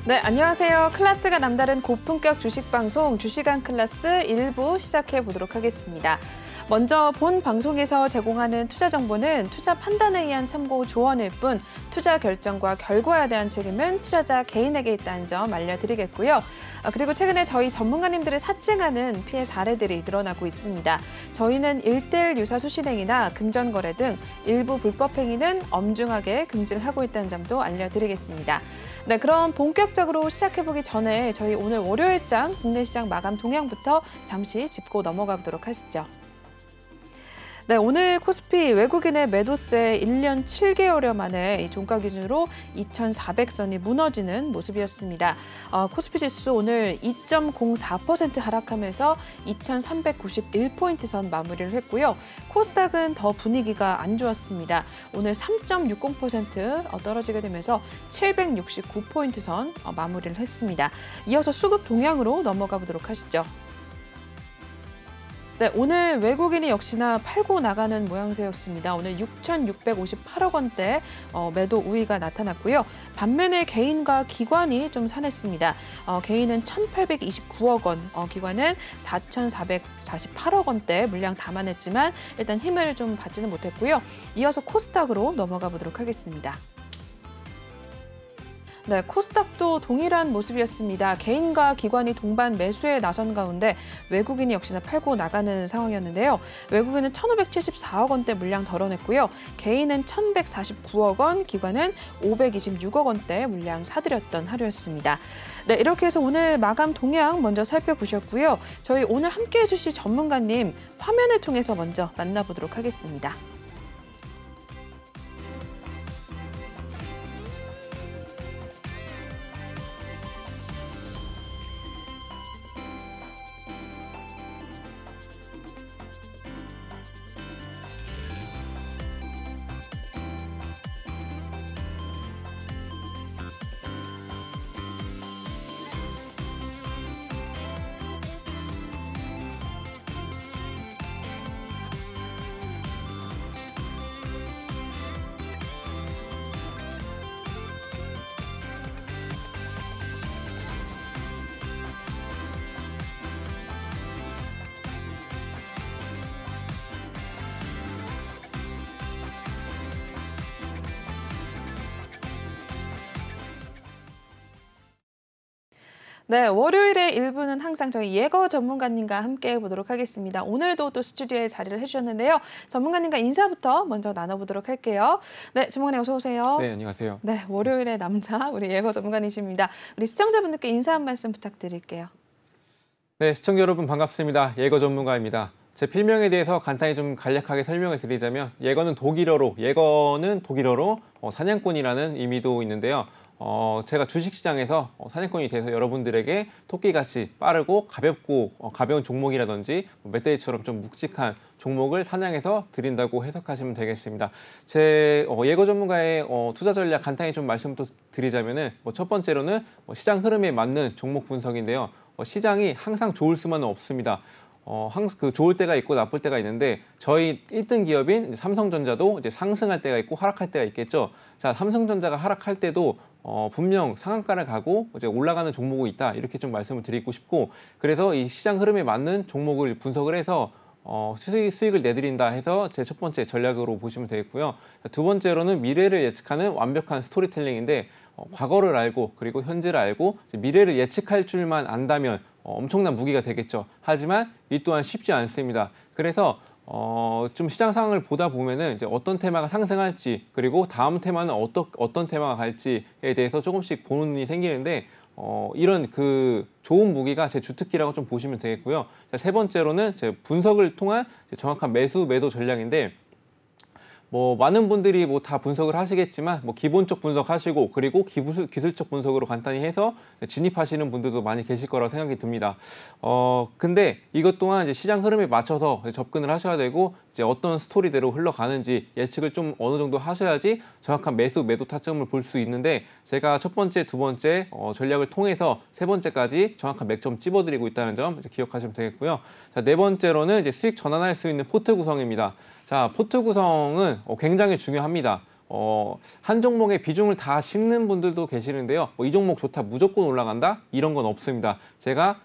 네, 안녕하세요. 클래스가 남다른 고품격 주식 방송 주식한 클래스 1부 시작해 보도록 하겠습니다. 먼저 본 방송에서 제공하는 투자 정보는 투자 판단에 의한 참고 조언일 뿐 투자 결정과 결과에 대한 책임은 투자자 개인에게 있다는 점 알려드리겠고요. 그리고 최근에 저희 전문가님들을 사칭하는 피해 사례들이 늘어나고 있습니다. 저희는 1:1 유사 수신행위나 금전거래 등 일부 불법 행위는 엄중하게 금지하고 있다는 점도 알려드리겠습니다. 네, 그럼 본격적으로 시작해보기 전에 저희 오늘 월요일장 국내 시장 마감 동향부터 잠시 짚고 넘어가 보도록 하시죠. 네, 오늘 코스피 외국인의 매도세 1년 7개월여 만에 이 종가 기준으로 2,400선이 무너지는 모습이었습니다. 코스피 지수 오늘 2.04% 하락하면서 2,391포인트 선 마무리를 했고요. 코스닥은 더 분위기가 안 좋았습니다. 오늘 3.60% 떨어지게 되면서 769포인트 선 마무리를 했습니다. 이어서 수급 동향으로 넘어가 보도록 하시죠. 네, 오늘 외국인이 역시나 팔고 나가는 모양새였습니다. 오늘 6,658억 원대 매도 우위가 나타났고요. 반면에 개인과 기관이 좀 산했습니다. 개인은 1,829억 원, 기관은 4,448억 원대 물량 담아냈지만 일단 힘을 좀 받지는 못했고요. 이어서 코스닥으로 넘어가 보도록 하겠습니다. 네, 코스닥도 동일한 모습이었습니다. 개인과 기관이 동반 매수에 나선 가운데 외국인이 역시나 팔고 나가는 상황이었는데요. 외국인은 1,574억 원대 물량 덜어냈고요. 개인은 1,149억 원, 기관은 526억 원대 물량 사들였던 하루였습니다. 네, 이렇게 해서 오늘 마감 동향 먼저 살펴보셨고요. 저희 오늘 함께해 주실 전문가님 화면을 통해서 먼저 만나보도록 하겠습니다. 네, 월요일에 1부는 항상 저희 예거 전문가님과 함께 해보도록 하겠습니다. 오늘도 또 스튜디오에 자리를 해주셨는데요. 전문가님과 인사부터 먼저 나눠보도록 할게요. 네, 전문가님 어서 오세요. 네, 안녕하세요. 네, 월요일의 남자 우리 예거 전문가님이십니다. 우리 시청자분들께 인사 한 말씀 부탁드릴게요. 네, 시청자 여러분 반갑습니다. 예거 전문가입니다. 제 필명에 대해서 간단히 좀 간략하게 설명을 드리자면 예거는 독일어로 사냥꾼이라는 의미도 있는데요. 제가 주식시장에서 사냥꾼이 돼서 여러분들에게 토끼같이 빠르고 가벼운 종목이라든지 멧돼지처럼 좀 묵직한 종목을 사냥해서 드린다고 해석하시면 되겠습니다. 제 예거 전문가의 투자 전략 간단히 좀 말씀도 드리자면은 첫 번째로는 시장 흐름에 맞는 종목 분석인데요. 시장이 항상 좋을 수만은 없습니다. 항상 좋을 때가 있고 나쁠 때가 있는데 저희 1등 기업인 삼성전자도 이제 상승할 때가 있고 하락할 때가 있겠죠. 자, 삼성전자가 하락할 때도 분명 상한가를 가고 이제 올라가는 종목이 있다 이렇게 좀 말씀을 드리고 싶고 그래서 이 시장 흐름에 맞는 종목을 분석을 해서 수익을 내드린다 해서 제 첫 번째 전략으로 보시면 되겠고요. 두 번째로는 미래를 예측하는 완벽한 스토리텔링인데 과거를 알고 그리고 현재를 알고 미래를 예측할 줄만 안다면 엄청난 무기가 되겠죠. 하지만 이 또한 쉽지 않습니다. 그래서 좀 시장 상황을 보다 보면은 이제 어떤 테마가 상승할지 그리고 다음 테마는 어떤 테마가 갈지에 대해서 조금씩 보는 눈이 생기는데 이런 좋은 무기가 제 주특기라고 좀 보시면 되겠고요. 자, 세 번째로는 제 분석을 통한 정확한 매도 전략인데 많은 분들이 다 분석을 하시겠지만 기본적 분석하시고 그리고 기술적 분석으로 간단히 해서 진입하시는 분들도 많이 계실 거라고 생각이 듭니다. 근데 이것 또한 이제 시장 흐름에 맞춰서 접근을 하셔야 되고 이제 어떤 스토리대로 흘러가는지 예측을 좀 어느 정도 하셔야지 정확한 매도 타점을 볼 수 있는데 제가 첫 번째, 두 번째 전략을 통해서 세 번째까지 정확한 맥점 찝어드리고 있다는 점 기억하시면 되겠고요. 자, 네 번째로는 이제 수익 전환할 수 있는 포트 구성입니다. 자, 포트 구성은 굉장히 중요합니다. 한 종목의 비중을 다 씹는 분들도 계시는데요. 이 종목 좋다, 무조건 올라간다 이런 건 없습니다. 제가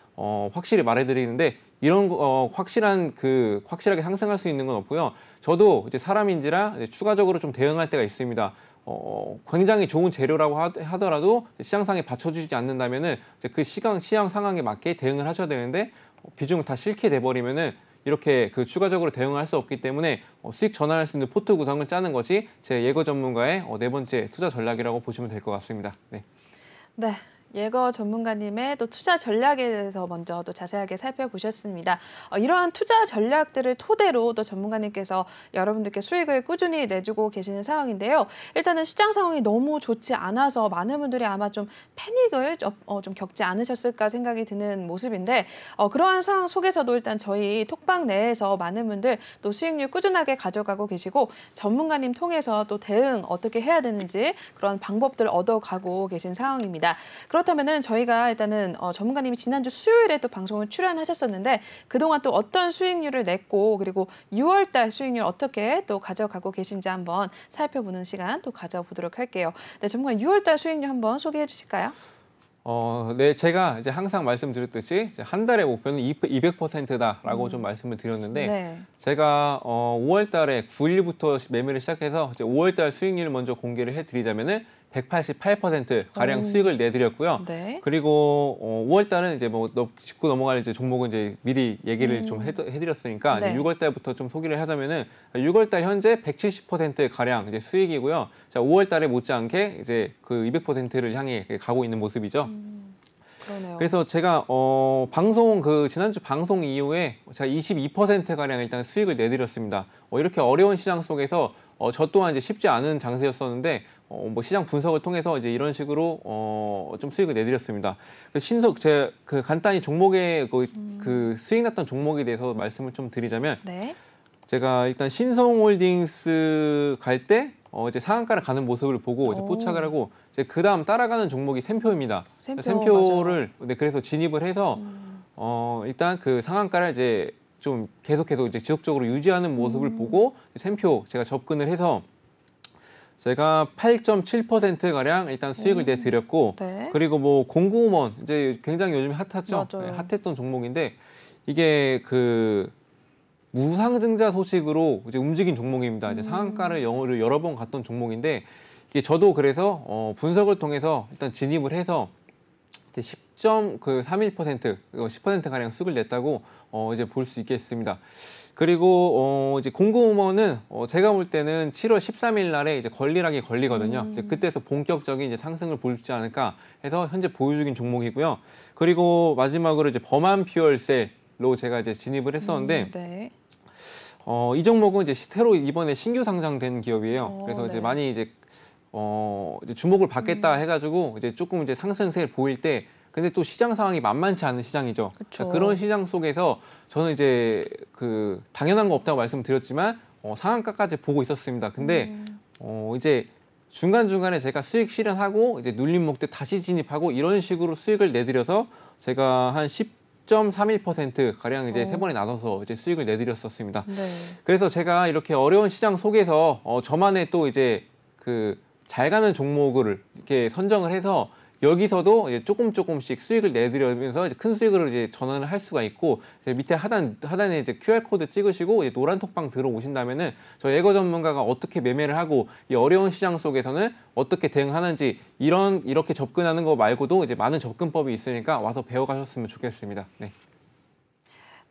확실히 말해드리는데 이런 확실하게 상승할 수 있는 건 없고요. 저도 이제 사람인지라 이제 추가적으로 좀 대응할 때가 있습니다. 굉장히 좋은 재료라고 하더라도 시장상에 받쳐주지 않는다면은 이제 그 시장 상황에 맞게 대응을 하셔야 되는데 비중을 다 싫게 돼버리면은 이렇게 추가적으로 대응을 할 수 없기 때문에 수익 전환할 수 있는 포트 구성을 짜는 것이 제 예거 전문가의 네 번째 투자 전략이라고 보시면 될 것 같습니다. 네. 네. 예거 전문가님의 또 투자 전략에 대해서 먼저 또 자세하게 살펴보셨습니다. 이러한 투자 전략들을 토대로 또 전문가님께서 여러분들께 수익을 꾸준히 내주고 계시는 상황인데요. 일단은 시장 상황이 너무 좋지 않아서 많은 분들이 아마 좀 패닉을 좀 겪지 않으셨을까 생각이 드는 모습인데 그러한 상황 속에서도 일단 저희 톡방 내에서 많은 분들 또 수익률 꾸준하게 가져가고 계시고 전문가님 통해서 또 대응 어떻게 해야 되는지 그런 방법들 얻어가고 계신 상황입니다. 그렇다면은 저희가 일단은 전문가님이 지난주 수요일에 또 방송을 출연하셨었는데 그동안 또 어떤 수익률을 냈고 그리고 6월달 수익률 어떻게 또 가져가고 계신지 한번 살펴보는 시간 또 가져보도록 할게요. 네, 전문가 6월달 수익률 한번 소개해 주실까요? 네, 제가 이제 항상 말씀드렸듯이 이제 한 달의 목표는 200%다라고 좀 말씀을 드렸는데 네. 제가 5월 달에 9일부터 매매를 시작해서 이제 5월 달 수익률을 먼저 공개를 해드리자면은 188% 가량 수익을 내드렸고요. 네. 그리고 5월 달은 이제 짚고 넘어갈 이제 종목은 이제 미리 얘기를 좀 해드렸으니까 네. 이제 6월 달부터 좀 소개를 하자면은 6월 달 현재 170% 가량 이제 수익이고요. 자, 5월 달에 못지않게 이제 그 200%를 향해 가고 있는 모습이죠. 그러네요. 그래서 제가 지난주 방송 이후에 제가 22% 가량 일단 수익을 내드렸습니다. 이렇게 어려운 시장 속에서 저 또한 이제 쉽지 않은 장세였었는데 시장 분석을 통해서 이제 이런 식으로 좀 수익을 내드렸습니다. 제가 간단히 종목의 그 수익 났던 종목에 대해서 말씀을 좀 드리자면 네. 제가 일단 신성홀딩스 갈 때 이제 상한가를 가는 모습을 보고 이제 포착을 하고 이제 그 다음 따라가는 종목이 샘표입니다. 샘표를 네, 그래서 진입을 해서 일단 그 상한가를 이제 좀 계속해서 이제 지속적으로 유지하는 모습을 보고 샘표 제가 접근을 해서 제가 8.7% 가량 일단 수익을 내드렸고 네. 그리고 공구음원 이제 굉장히 요즘 핫하죠. 네, 핫했던 종목인데 이게 무상증자 소식으로 이제 움직인 종목입니다. 이제 상한가를 여러 번 갔던 종목인데 이게 저도 그래서 분석을 통해서 일단 진입을 해서 10.31% 10% 가량 수익을 냈다고 이제 볼 수 있겠습니다. 그리고 이제 공구음원은 제가 볼 때는 7월 13일 날에 이제 권리락이 걸리거든요. 이제 그때서 본격적인 이제 상승을 보여주지 않을까 해서 현재 보유 중인 종목이고요. 그리고 마지막으로 이제 범한 퓨얼셀로 제가 이제 진입을 했었는데 네. 이 종목은 이제 새로 이번에 신규 상장된 기업이에요. 그래서 이제 네. 많이 이제 주목을 받겠다 해가지고 이제 조금 이제 상승세를 보일 때 근데 또 시장 상황이 만만치 않은 시장이죠. 그런 시장 속에서 저는 이제 당연한 거 없다고 말씀드렸지만 상한가까지 보고 있었습니다. 근데 이제 중간중간에 제가 수익 실현하고 이제 눌린 목대 다시 진입하고 이런 식으로 수익을 내드려서 제가 한 10.31% 가량 이제 세 번에 나눠서 이제 수익을 내드렸었습니다. 네. 그래서 제가 이렇게 어려운 시장 속에서 저만의 또 이제 잘 가는 종목을 이렇게 선정을 해서 여기서도 이제 조금씩 수익을 내드리면서 이제 큰 수익으로 이제 전환을 할 수가 있고 이제 밑에 하단에 이제 QR 코드 찍으시고 이제 노란 톡방 들어오신다면은 저 예거 전문가가 어떻게 매매를 하고 이 어려운 시장 속에서는 어떻게 대응하는지 이렇게 접근하는 거 말고도 이제 많은 접근법이 있으니까 와서 배워가셨으면 좋겠습니다. 네.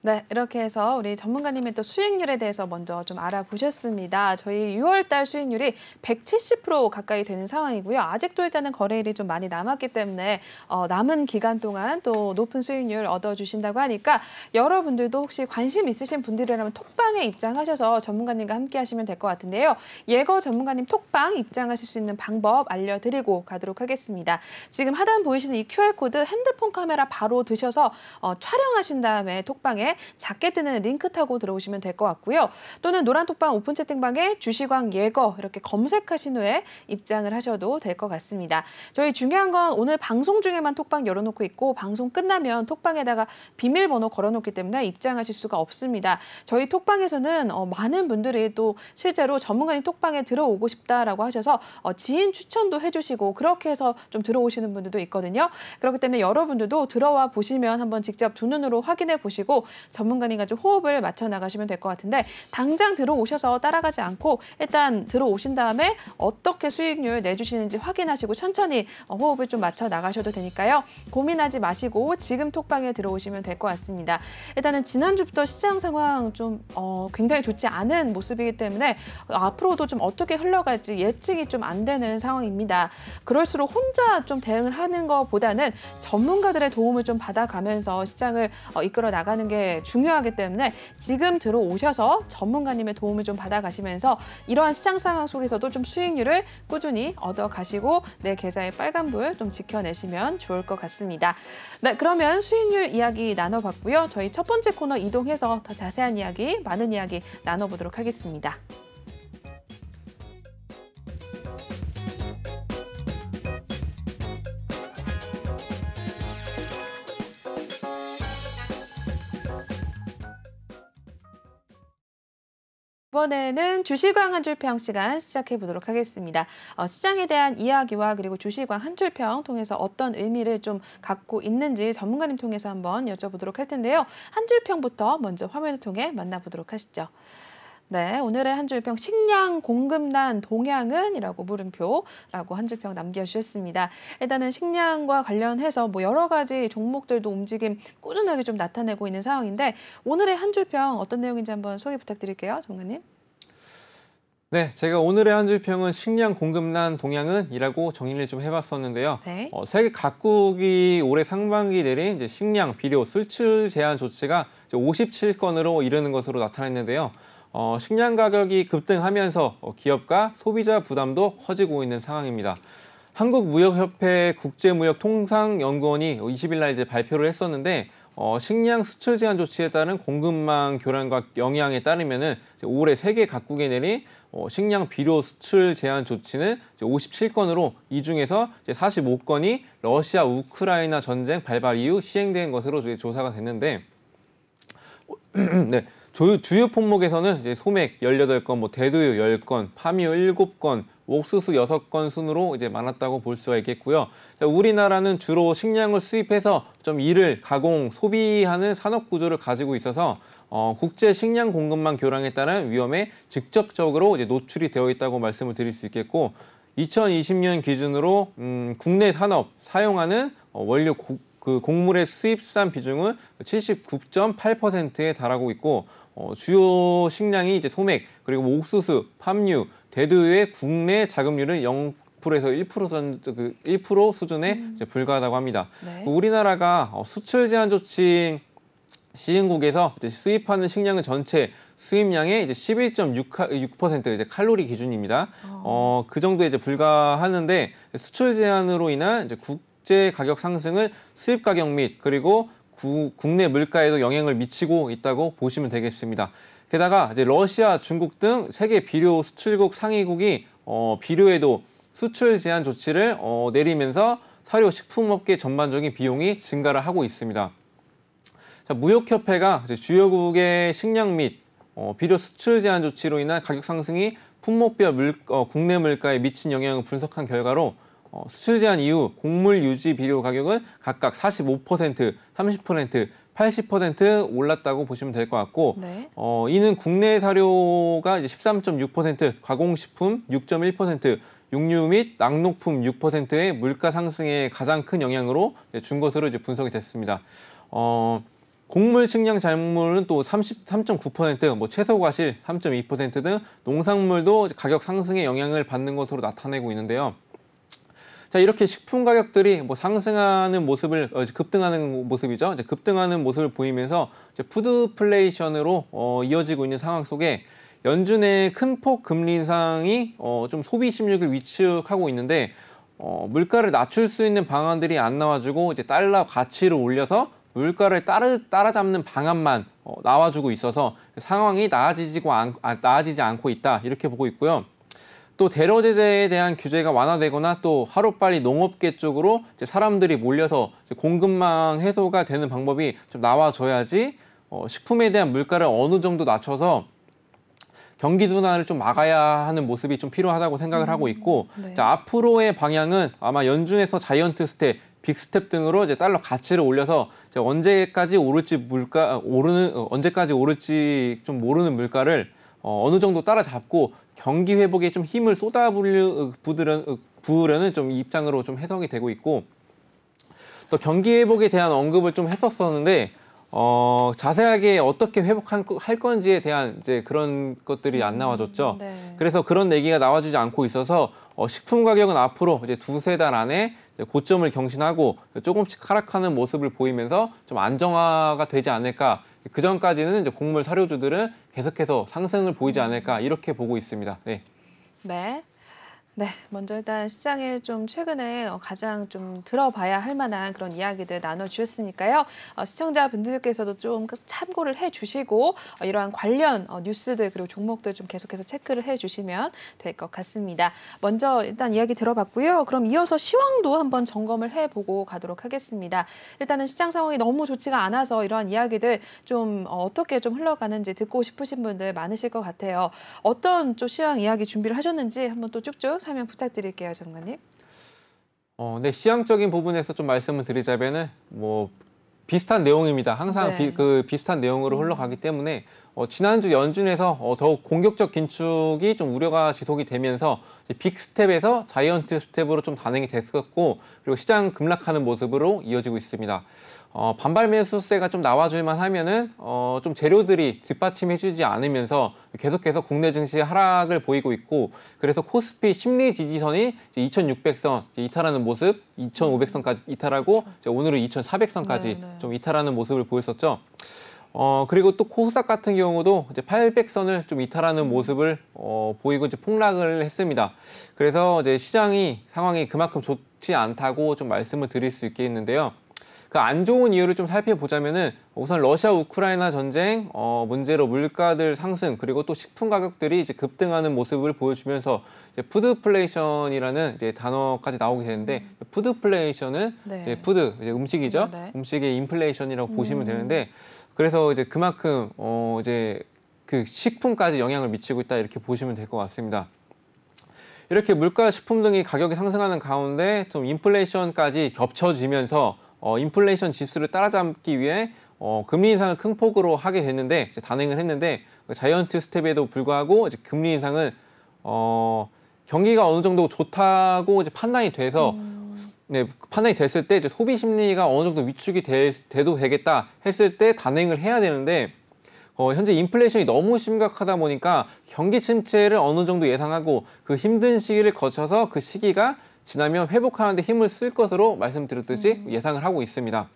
네, 이렇게 해서 우리 전문가님의 또 수익률에 대해서 먼저 좀 알아보셨습니다. 저희 6월달 수익률이 170% 가까이 되는 상황이고요. 아직도 일단은 거래일이 좀 많이 남았기 때문에 남은 기간 동안 또 높은 수익률 얻어주신다고 하니까 여러분들도 혹시 관심 있으신 분들이라면 톡방에 입장하셔서 전문가님과 함께 하시면 될 것 같은데요. 예거 전문가님 톡방 입장하실 수 있는 방법 알려드리고 가도록 하겠습니다. 지금 하단 보이시는 이 QR코드 핸드폰 카메라 바로 드셔서 촬영하신 다음에 톡방에 채팅방에 작게 뜨는 링크 타고 들어오시면 될 것 같고요. 또는 노란톡방 오픈 채팅방에 주식왕 예거 이렇게 검색하신 후에 입장을 하셔도 될 것 같습니다. 저희 중요한 건 오늘 방송 중에만 톡방 열어놓고 있고 방송 끝나면 톡방에다가 비밀번호 걸어놓기 때문에 입장하실 수가 없습니다. 저희 톡방에서는 많은 분들이 또 실제로 전문가님 톡방에 들어오고 싶다라고 하셔서 지인 추천도 해주시고 그렇게 해서 좀 들어오시는 분들도 있거든요. 그렇기 때문에 여러분들도 들어와 보시면 한번 직접 두 눈으로 확인해 보시고 전문가님과 좀 호흡을 맞춰 나가시면 될 것 같은데 당장 들어오셔서 따라가지 않고 일단 들어오신 다음에 어떻게 수익률 내주시는지 확인하시고 천천히 호흡을 좀 맞춰 나가셔도 되니까요. 고민하지 마시고 지금 톡방에 들어오시면 될 것 같습니다. 일단은 지난주부터 시장 상황 좀 굉장히 좋지 않은 모습이기 때문에 앞으로도 좀 어떻게 흘러갈지 예측이 좀 안 되는 상황입니다. 그럴수록 혼자 좀 대응을 하는 것보다는 전문가들의 도움을 좀 받아가면서 시장을 이끌어 나가는 게 중요하기 때문에 지금 들어오셔서 전문가님의 도움을 좀 받아가시면서 이러한 시장 상황 속에서도 좀 수익률을 꾸준히 얻어가시고 내 계좌의 빨간불 좀 지켜내시면 좋을 것 같습니다. 네, 그러면 수익률 이야기 나눠봤고요. 저희 첫 번째 코너 이동해서 더 자세한 이야기, 많은 이야기 나눠보도록 하겠습니다. 이번에는 주식왕 한 줄평 시간 시작해 보도록 하겠습니다. 시장에 대한 이야기와 그리고 주식왕 한 줄평 통해서 어떤 의미를 좀 갖고 있는지 전문가님 통해서 한번 여쭤보도록 할 텐데요. 한 줄평부터 먼저 화면을 통해 만나보도록 하시죠. 네, 오늘의 한 줄평 식량 공급난 동향은? 이라고 물음표라고 한 줄평 남겨주셨습니다. 일단은 식량과 관련해서 뭐 여러 가지 종목들도 움직임 꾸준하게 좀 나타내고 있는 상황인데 오늘의 한 줄평 어떤 내용인지 한번 소개 부탁드릴게요, 전문가님. 네, 제가 오늘의 한 줄평은 식량 공급난 동향은? 이라고 정리를 좀 해봤었는데요. 네. 세계 각국이 올해 상반기 내린 이제 식량, 비료, 수출 제한 조치가 57건으로 이르는 것으로 나타났는데요. 식량 가격이 급등하면서 기업과 소비자 부담도 커지고 있는 상황입니다. 한국무역협회 국제무역통상연구원이 20일 날 이제 발표를 했었는데 식량 수출 제한 조치에 따른 공급망 교란과 영향에 따르면은 올해 세계 각국에 내린 식량 비료 수출 제한 조치는 57건으로 이 중에서 45건이 러시아 우크라이나 전쟁 발발 이후 시행된 것으로 조사가 됐는데 네. 주요 품목에서는 이제 소맥 18건, 대두유 10건, 파미유 7건, 옥수수 6건 순으로 이제 많았다고 볼 수가 있겠고요. 우리나라는 주로 식량을 수입해서 좀 이를 가공, 소비하는 산업 구조를 가지고 있어서 국제 식량 공급망 교란에 따른 위험에 직접적으로 이제 노출이 되어 있다고 말씀을 드릴 수 있겠고 2020년 기준으로 국내 산업 사용하는 원료 곡물의 수입산 비중은 79.8%에 달하고 있고 주요 식량이 이제 소맥 그리고 옥수수, 팜유, 대두유의 국내 자급률은 0%에서 1% 수준에 이제 불과하다고 합니다. 네. 우리나라가 수출 제한 조치 시행국에서 이제 수입하는 식량의 전체 수입량의 이제 11.6% 이제 칼로리 기준입니다. 그 정도에 이제 불과하는데 수출 제한으로 인한 이제 국제 가격 상승은 수입 가격 및 그리고 국내 물가에도 영향을 미치고 있다고 보시면 되겠습니다. 게다가 이제 러시아, 중국 등 세계 비료 수출국 상위국이 비료에도 수출 제한 조치를 내리면서 사료 식품업계 전반적인 비용이 증가를 하고 있습니다. 자, 무역협회가 이제 주요국의 식량 및 비료 수출 제한 조치로 인한 가격 상승이 품목별 국내 물가에 미친 영향을 분석한 결과로 수출 제한 이후 곡물 유지 비료 가격은 각각 45%, 30%, 80% 올랐다고 보시면 될 것 같고 네. 이는 국내 사료가 이제 13.6%, 가공식품 6.1%, 육류 및 낙농품 6%의 물가 상승에 가장 큰 영향으로 준 것으로 이제 분석이 됐습니다. 곡물, 식량, 작물은 또 33.9%, 채소, 과실 3.2% 등 농산물도 가격 상승에 영향을 받는 것으로 나타내고 있는데요. 자, 이렇게 식품 가격들이 상승하는 모습을 급등하는 모습이죠. 이제 급등하는 모습을 보이면서 이제 푸드플레이션으로 이어지고 있는 상황 속에 연준의 큰 폭 금리 인상이 좀 소비 심리를 위축하고 있는데 물가를 낮출 수 있는 방안들이 안 나와주고 이제 달러 가치를 올려서 물가를 따라잡는 방안만 나와주고 있어서 상황이 나아지지 않고 있다 이렇게 보고 있고요. 또 대러 제재에 대한 규제가 완화되거나 또 하루빨리 농업계 쪽으로 이제 사람들이 몰려서 이제 공급망 해소가 되는 방법이 좀 나와줘야지 식품에 대한 물가를 어느 정도 낮춰서 경기 둔화를 좀 막아야 하는 모습이 좀 필요하다고 생각을 하고 있고, 네. 자, 앞으로의 방향은 아마 연준에서 자이언트 스텝, 빅스텝 등으로 이제 달러 가치를 올려서 이제 언제까지 오를지 좀 모르는 물가를 어느 정도 따라잡고 경기 회복에 좀 힘을 부으려는 좀 입장으로 좀 해석이 되고 있고, 또 경기 회복에 대한 언급을 좀 했었었는데 자세하게 어떻게 회복할 건지에 대한 이제 그런 것들이 안 나와줬죠. 네. 그래서 그런 얘기가 나와주지 않고 있어서 식품 가격은 앞으로 이제 두세 달 안에 고점을 경신하고 조금씩 하락하는 모습을 보이면서 좀 안정화가 되지 않을까. 그 전까지는 이제 곡물 사료주들은 계속해서 상승을 보이지 않을까 이렇게 보고 있습니다. 네. 네. 네, 먼저 일단 시장에 좀 최근에 가장 좀 들어봐야 할 만한 그런 이야기들 나눠주셨으니까요. 시청자분들께서도 좀 참고를 해주시고 이러한 관련 뉴스들 그리고 종목들 좀 계속해서 체크를 해주시면 될 것 같습니다. 먼저 일단 이야기 들어봤고요. 그럼 이어서 시황도 한번 점검을 해보고 가도록 하겠습니다. 일단은 시장 상황이 너무 좋지가 않아서 이러한 이야기들 좀 어떻게 좀 흘러가는지 듣고 싶으신 분들 많으실 것 같아요. 어떤 좀 시황 이야기 준비를 하셨는지 한번 또 쭉쭉 설명 부탁드릴게요, 전문가님. 네, 시황적인 부분에서 좀 말씀을 드리자면은 뭐 비슷한 내용입니다. 항상 네. 비슷한 내용으로 흘러가기 때문에 지난주 연준에서 더욱 공격적 긴축이 좀 우려가 지속이 되면서 빅 스텝에서 자이언트 스텝으로 좀 단행이 됐었고, 그리고 시장 급락하는 모습으로 이어지고 있습니다. 반발 매수세가 좀 나와줄만 하면은 좀 재료들이 뒷받침해주지 않으면서 계속해서 국내 증시 하락을 보이고 있고, 그래서 코스피 심리 지지선이 2,600선 이탈하는 모습, 2,500선까지 이탈하고 오늘은 2,400선까지 네, 네. 좀 이탈하는 모습을 보였었죠. 그리고 또 코스닥 같은 경우도 이제 800선을 좀 이탈하는 모습을 보이고 이제 폭락을 했습니다. 그래서 이제 상황이 그만큼 좋지 않다고 좀 말씀을 드릴 수 있겠는데요. 그 안 좋은 이유를 좀 살펴보자면은 우선 러시아 우크라이나 전쟁 문제로 물가들 상승, 그리고 또 식품 가격들이 이제 급등하는 모습을 보여주면서 이제 푸드플레이션이라는 이제 단어까지 나오게 되는데, 푸드플레이션은 네. 이제 푸드 이제 음식이죠. 네. 음식의 인플레이션이라고 보시면 되는데, 그래서 이제 그만큼 이제 그 식품까지 영향을 미치고 있다 이렇게 보시면 될 것 같습니다. 이렇게 물가, 식품 등이 가격이 상승하는 가운데 좀 인플레이션까지 겹쳐지면서 인플레이션 지수를 따라잡기 위해 금리 인상을 큰 폭으로 하게 됐는데, 이제 단행을 했는데, 자이언트 스텝에도 불구하고 이제 금리 인상은 경기가 어느 정도 좋다고 이제 판단이 돼서 네, 판단이 됐을 때 이제 소비 심리가 어느 정도 위축이 돼도 되겠다 했을 때 단행을 해야 되는데, 현재 인플레이션이 너무 심각하다 보니까 경기 침체를 어느 정도 예상하고 그 힘든 시기를 거쳐서 그 시기가 지나면 회복하는 데 힘을 쓸 것으로 말씀드렸듯이 예상을 하고 있습니다.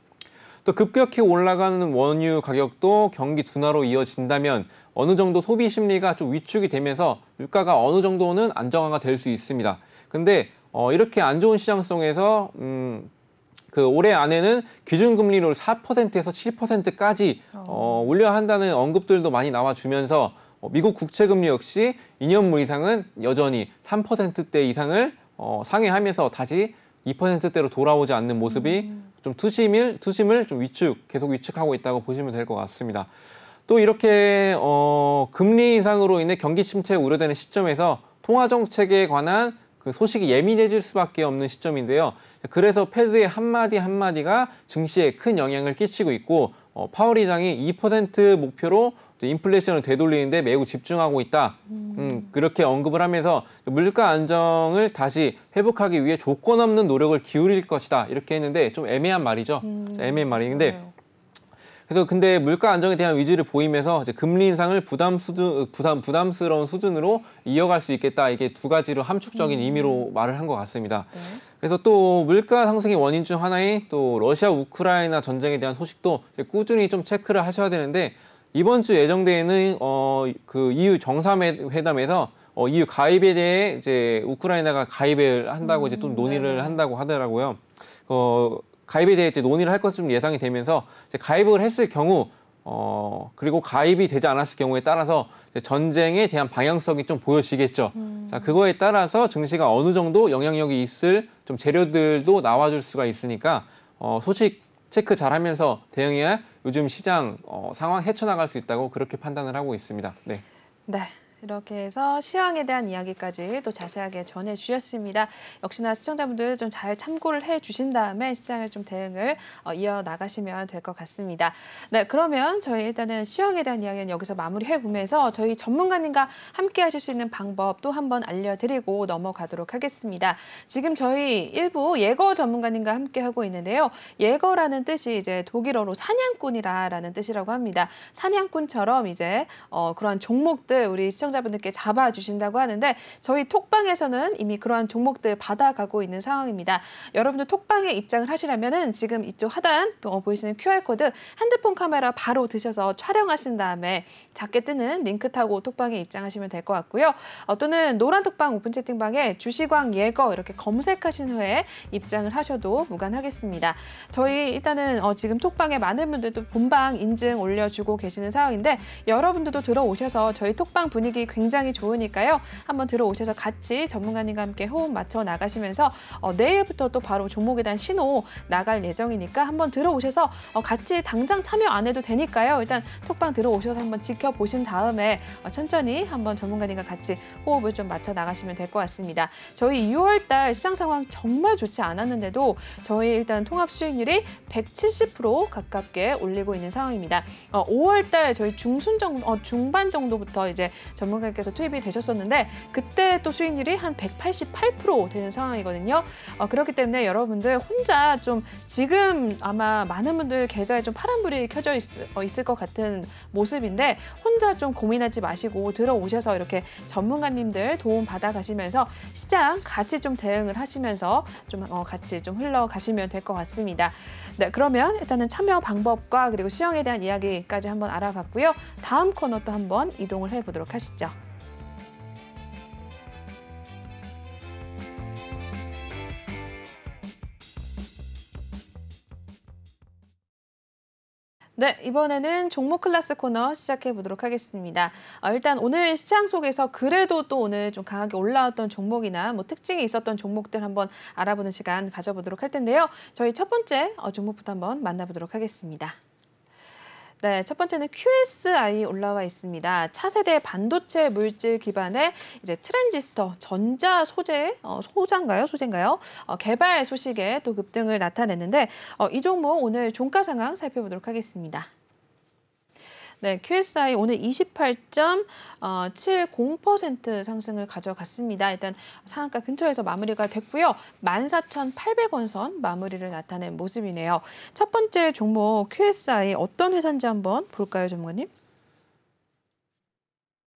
또 급격히 올라가는 원유 가격도 경기 둔화로 이어진다면 어느 정도 소비 심리가 좀 위축이 되면서 물가가 어느 정도는 안정화가 될 수 있습니다. 근데 이렇게 안 좋은 시장 속에서 그 올해 안에는 기준금리를 4%에서 7%까지 올려야 한다는 언급들도 많이 나와주면서 미국 국채금리 역시 2년물 이상은 여전히 3%대 이상을 상회하면서 다시 2%대로 돌아오지 않는 모습이 좀 투심을 좀 계속 위축하고 있다고 보시면 될 것 같습니다. 또 이렇게 금리 인상으로 인해 경기 침체 우려되는 시점에서 통화정책에 관한 그 소식이 예민해질 수밖에 없는 시점인데요. 그래서 패드의 한마디 한마디가 증시에 큰 영향을 끼치고 있고, 파월 의장이 2% 목표로 인플레이션을 되돌리는데 매우 집중하고 있다. 그렇게 언급을 하면서 물가 안정을 다시 회복하기 위해 조건 없는 노력을 기울일 것이다. 이렇게 했는데 좀 애매한 말이죠. 애매한 말인데, 그래서 근데 물가 안정에 대한 의지를 보이면서 이제 금리 인상을 부담스러운 수준으로 이어갈 수 있겠다. 이게 두 가지로 함축적인 의미로 말을 한 것 같습니다. 네. 그래서 또 물가 상승의 원인 중 하나인 또 러시아 우크라이나 전쟁에 대한 소식도 꾸준히 좀 체크를 하셔야 되는데, 이번 주 예정되어 있는 그 EU 정상회담에서 EU 가입에 대해 이제 우크라이나가 가입을 한다고 이제 또 논의를 네네. 한다고 하더라고요. 가입에 대해 이제 논의를 할 것으로 예상이 되면서 이제 가입을 했을 경우 그리고 가입이 되지 않았을 경우에 따라서 전쟁에 대한 방향성이 좀 보여지겠죠. 자, 그거에 따라서 증시가 어느 정도 영향력이 있을 좀 재료들도 나와줄 수가 있으니까 소식 체크 잘하면서 대응해야 요즘 시장 상황 헤쳐나갈 수 있다고 그렇게 판단을 하고 있습니다. 네. 네. 이렇게 해서 시황에 대한 이야기까지 또 자세하게 전해주셨습니다. 역시나 시청자분들 좀 잘 참고를 해주신 다음에 시장을 좀 대응을 이어나가시면 될 것 같습니다. 네, 그러면 저희 일단은 시황에 대한 이야기는 여기서 마무리해보면서 저희 전문가님과 함께 하실 수 있는 방법 또 한번 알려드리고 넘어가도록 하겠습니다. 지금 저희 일부 예거 전문가님과 함께 하고 있는데요. 예거라는 뜻이 이제 독일어로 사냥꾼이라는 뜻이라고 합니다. 사냥꾼처럼 이제 그러한 종목들 우리 시청자분들께 잡아주신다고 하는데 저희 톡방에서는 이미 그러한 종목들 받아가고 있는 상황입니다. 여러분들 톡방에 입장을 하시려면은 지금 이쪽 하단 보이시는 QR코드 핸드폰 카메라 바로 드셔서 촬영하신 다음에 작게 뜨는 링크 타고 톡방에 입장하시면 될 것 같고요. 또는 노란 톡방 오픈 채팅방에 주시광 예거 이렇게 검색하신 후에 입장을 하셔도 무관하겠습니다. 저희 일단은 지금 톡방에 많은 분들도 본방 인증 올려주고 계시는 상황인데 여러분들도 들어오셔서 저희 톡방 분위기 굉장히 좋으니까요. 한번 들어오셔서 같이 전문가님과 함께 호흡 맞춰 나가시면서 내일부터 또 바로 종목에 대한 신호 나갈 예정이니까 한번 들어오셔서 같이 당장 참여 안 해도 되니까요. 일단 톡방 들어오셔서 한번 지켜보신 다음에 천천히 한번 전문가님과 같이 호흡을 좀 맞춰 나가시면 될 것 같습니다. 저희 6월달 시장 상황 정말 좋지 않았는데도 저희 일단 통합 수익률이 170% 가깝게 올리고 있는 상황입니다. 5월달 저희 중반 정도부터 이제 전문가님께서 투입이 되셨었는데 그때 또 수익률이 한 188% 되는 상황이거든요. 그렇기 때문에 여러분들 혼자 좀 지금 아마 많은 분들 계좌에 좀 파란불이 켜져 있을 것 같은 모습인데 혼자 좀 고민하지 마시고 들어오셔서 이렇게 전문가님들 도움 받아가시면서 시장 같이 좀 대응을 하시면서 좀 같이 좀 흘러가시면 될 것 같습니다. 네, 그러면 일단은 참여 방법과 그리고 시황에 대한 이야기까지 한번 알아봤고요. 다음 코너 또 한번 이동을 해보도록 하시죠. 네, 이번에는 종목 클래스 코너 시작해 보도록 하겠습니다. 일단 오늘 시장 속에서 그래도 또 오늘 좀 강하게 올라왔던 종목이나 뭐 특징이 있었던 종목들 한번 알아보는 시간 가져보도록 할 텐데요. 저희 첫 번째 종목부터 한번 만나보도록 하겠습니다. 네, 첫 번째는 QSI 올라와 있습니다. 차세대 반도체 물질 기반의 이제 트랜지스터 전자 소재인가요? 개발 소식에 또 급등을 나타냈는데 이 종목 오늘 종가 상황 살펴보도록 하겠습니다. 네, QSI 오늘 28.70% 상승을 가져갔습니다. 일단 상한가 근처에서 마무리가 됐고요. 14,800원 선 마무리를 나타낸 모습이네요. 첫 번째 종목 QSI 어떤 회사인지 한번 볼까요, 전문가님?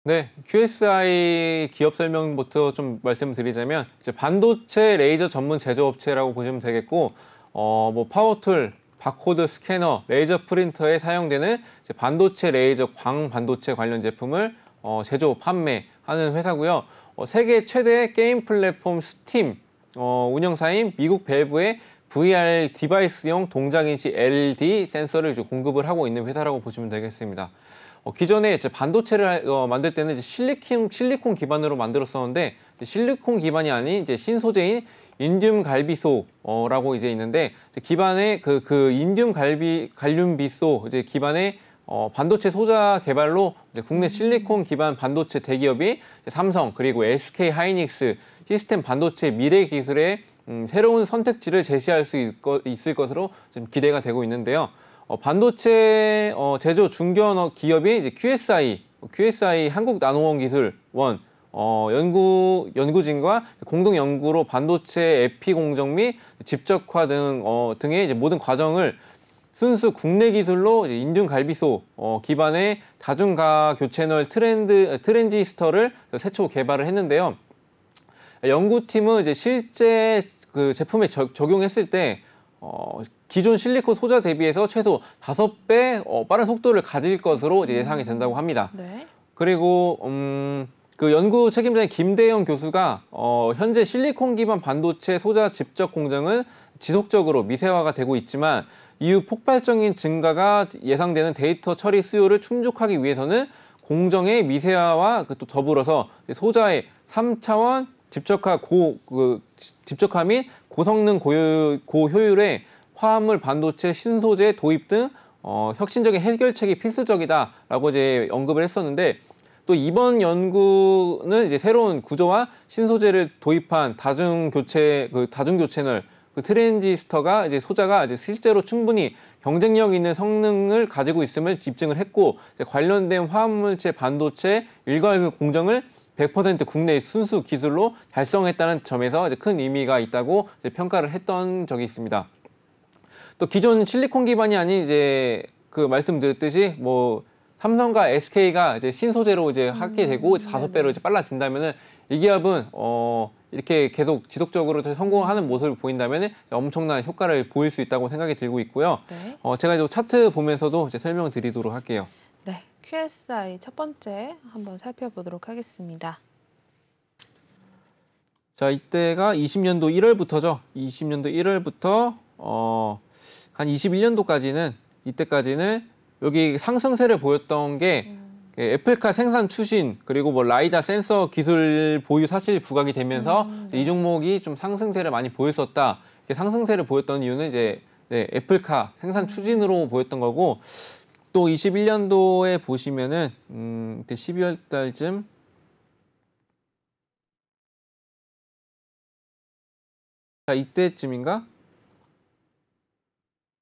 네, QSI 기업 설명부터 좀 말씀드리자면 이제 반도체 레이저 전문 제조업체라고 보시면 되겠고 뭐 파워툴, 바코드 스캐너, 레이저 프린터에 사용되는 이제 반도체 레이저 광 반도체 관련 제품을 제조, 판매하는 회사고요. 세계 최대 게임 플랫폼 스팀 운영사인 미국 밸브의 VR 디바이스용 동작인식 LED 센서를 이제 공급을 하고 있는 회사라고 보시면 되겠습니다. 기존에 이제 반도체를 만들 때는 이제 실리콘 기반으로 만들었었는데 실리콘 기반이 아닌 이제 신소재인 인듐 갈비소라고 이제 있는데 기반의 그 인듐 갈륨비소 이제 기반의 반도체 소자 개발로 이제 국내 실리콘 기반 반도체 대기업이 삼성 그리고 SK 하이닉스 시스템 반도체 미래 기술의 새로운 선택지를 제시할 수 있을 것으로 좀 기대가 되고 있는데요. 반도체 제조 중견 기업이 이제 QSI 한국나노원기술원 연구진과 공동 연구로 반도체 에피 공정 및 집적화 등의 이제 모든 과정을 순수 국내 기술로 인듐 갈비소 기반의 다중가 교채널 트랜지스터를 최초 개발을 했는데요. 연구팀은 이제 실제 그 제품에 적용했을 때 기존 실리콘 소자 대비해서 최소 5배 빠른 속도를 가질 것으로 이제 예상이 된다고 합니다. 네. 그리고 그 연구 책임자인 김대영 교수가 현재 실리콘 기반 반도체 소자 집적 공정은 지속적으로 미세화가 되고 있지만 이후 폭발적인 증가가 예상되는 데이터 처리 수요를 충족하기 위해서는 공정의 미세화와 또 더불어서 소자의 3차원 집적화 및 고성능 고효율의 화합물 반도체 신소재 도입 등 혁신적인 해결책이 필수적이다라고 이제 언급을 했었는데, 또 이번 연구는 이제 새로운 구조와 신소재를 도입한 다중교체널 트랜지스터가 이제 소자가 이제 실제로 충분히 경쟁력 있는 성능을 가지고 있음을 입증을 했고, 관련된 화합물체 반도체 일괄 공정을 100% 국내 순수 기술로 달성했다는 점에서 이제 큰 의미가 있다고 이제 평가를 했던 적이 있습니다. 또 기존 실리콘 기반이 아닌 이제 말씀드렸듯이 뭐 삼성과 SK가 이제 신소재로 이제 하게 되고 5배로 이제 빨라진다면은 이 기업은 이렇게 계속 지속적으로 성공하는 모습을 보인다면은 엄청난 효과를 보일 수 있다고 생각이 들고 있고요. 네. 제가 이제 차트 보면서도 이제 설명을 드리도록 할게요. 네, QSI 첫 번째 한번 살펴보도록 하겠습니다. 자, 이때가 20년도 1월부터죠. 20년도 1월부터 한 21년도까지는 이때까지는 여기 상승세를 보였던 게 애플카 생산 추진 그리고 뭐 라이다 센서 기술 보유 사실 부각이 되면서 이 종목이 좀 상승세를 많이 보였었다. 이렇게 상승세를 보였던 이유는 이제 애플카 생산 추진으로 보였던 거고, 또 21년도에 보시면은 그때 12월 달쯤 자, 이때쯤인가?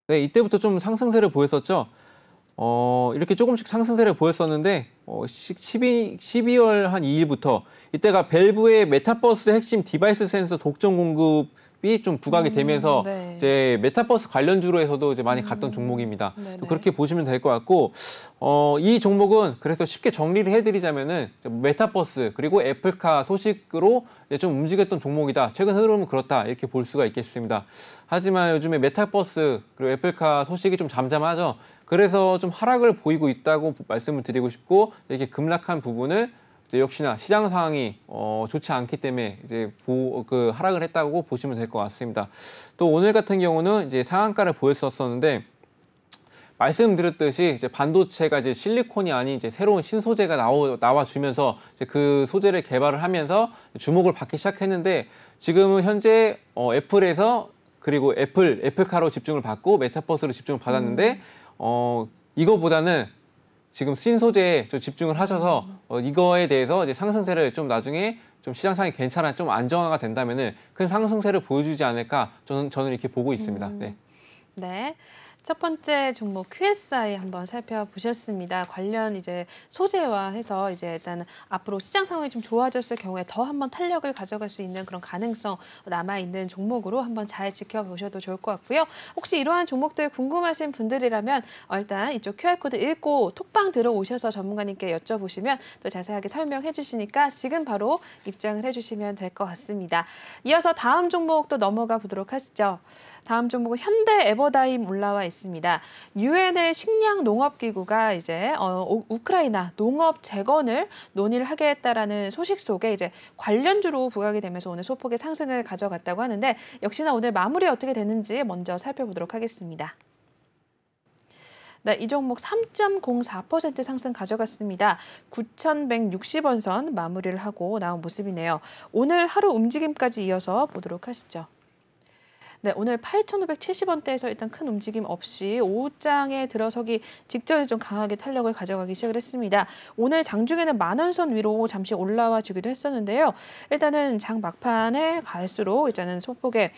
네, 이때부터 좀 상승세를 보였었죠. 이렇게 조금씩 상승세를 보였었는데 12월 한 2일부터 이때가 밸브의 메타버스 핵심 디바이스 센서 독점 공급이 좀 부각이 되면서 네. 이제 메타버스 관련주로 해서도 이제 많이 갔던 종목입니다. 또 그렇게 보시면 될 것 같고, 이 종목은 그래서 쉽게 정리를 해드리자면은 메타버스 그리고 애플카 소식으로 좀 움직였던 종목이다. 최근 흐름은 그렇다. 이렇게 볼 수가 있겠습니다. 하지만 요즘에 메타버스 그리고 애플카 소식이 좀 잠잠하죠. 그래서 좀 하락을 보이고 있다고 말씀을 드리고 싶고, 이렇게 급락한 부분을 이제 역시나 시장 상황이 좋지 않기 때문에 이제 하락을 했다고 보시면 될 것 같습니다. 또 오늘 같은 경우는 이제 상한가를 보였었는데, 말씀드렸듯이 이제 반도체가 이제 실리콘이 아닌 이제 새로운 신소재가 나와주면서 이제 그 소재를 개발을 하면서 주목을 받기 시작했는데, 지금은 현재 애플에서 그리고 애플카로 집중을 받고 메타버스로 집중을 받았는데 이거보다는 지금 신소재에 좀 집중을 하셔서 이거에 대해서 이제 상승세를 좀 나중에 좀 시장 상황이 괜찮아 좀 안정화가 된다면은 큰 상승세를 보여주지 않을까 저는 이렇게 보고 있습니다. 네. 네. 첫 번째 종목 QSI 한번 살펴보셨습니다. 관련 이제 소재와 해서 이제 일단 앞으로 시장 상황이 좀 좋아졌을 경우에 더 한번 탄력을 가져갈 수 있는 그런 가능성 남아있는 종목으로 한번 잘 지켜보셔도 좋을 것 같고요. 혹시 이러한 종목들 궁금하신 분들이라면 일단 이쪽 QR코드 읽고 톡방 들어오셔서 전문가님께 여쭤보시면 또 자세하게 설명해 주시니까 지금 바로 입장을 해주시면 될 것 같습니다. 이어서 다음 종목 또 넘어가 보도록 하시죠. 다음 종목은 현대 에버다임 올라와 있습니다. 유엔의 식량 농업기구가 이제 우크라이나 농업 재건을 논의를 하겠다라는 소식 속에 이제 관련주로 부각이 되면서 오늘 소폭의 상승을 가져갔다고 하는데, 역시나 오늘 마무리 어떻게 되는지 먼저 살펴보도록 하겠습니다. 네, 이 종목 3.04% 상승 가져갔습니다. 9,160원 선 마무리를 하고 나온 모습이네요. 오늘 하루 움직임까지 이어서 보도록 하시죠. 네, 오늘 8,570원대에서 일단 큰 움직임 없이 오후장에 들어서기 직전에 좀 강하게 탄력을 가져가기 시작을 했습니다. 오늘 장중에는 만원선 위로 잠시 올라와 주기도 했었는데요. 일단은 장 막판에 갈수록 일단은 소폭의